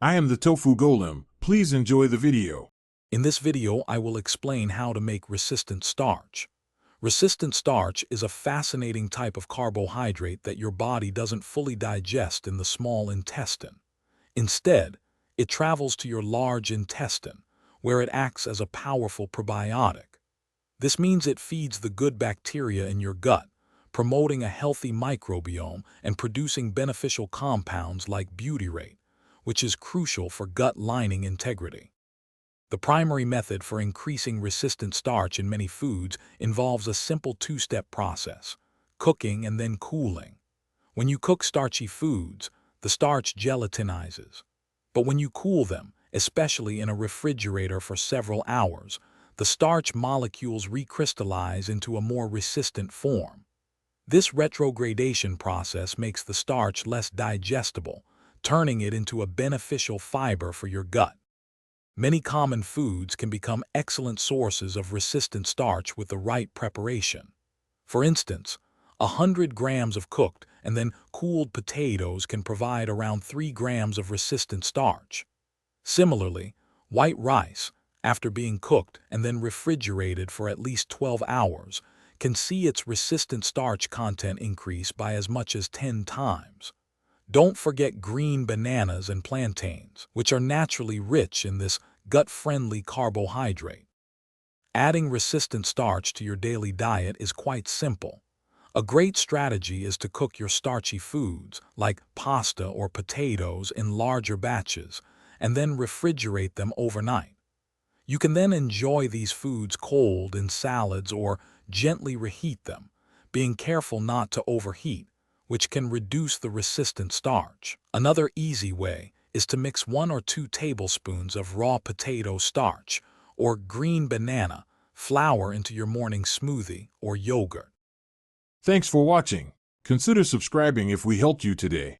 I am the Tofu Golem. Please enjoy the video. In this video, I will explain how to make resistant starch. Resistant starch is a fascinating type of carbohydrate that your body doesn't fully digest in the small intestine. Instead, it travels to your large intestine, where it acts as a powerful probiotic. This means it feeds the good bacteria in your gut, promoting a healthy microbiome and producing beneficial compounds like butyrate, which is crucial for gut lining integrity. The primary method for increasing resistant starch in many foods involves a simple two-step process: cooking and then cooling. When you cook starchy foods, the starch gelatinizes. But when you cool them, especially in a refrigerator for several hours, the starch molecules recrystallize into a more resistant form. This retrogradation process makes the starch less digestible, turning it into a beneficial fiber for your gut. Many common foods can become excellent sources of resistant starch with the right preparation. For instance, 100 grams of cooked and then cooled potatoes can provide around 3 grams of resistant starch. Similarly, white rice, after being cooked and then refrigerated for at least 12 hours, can see its resistant starch content increase by as much as 10 times. Don't forget green bananas and plantains, which are naturally rich in this gut-friendly carbohydrate. Adding resistant starch to your daily diet is quite simple. A great strategy is to cook your starchy foods, like pasta or potatoes, in larger batches, and then refrigerate them overnight. You can then enjoy these foods cold in salads or gently reheat them, being careful not to overheat, which can reduce the resistant starch. Another easy way is to mix 1 or 2 tablespoons of raw potato starch or green banana flour into your morning smoothie or yogurt. Thanks for watching. Consider subscribing if we helped you today.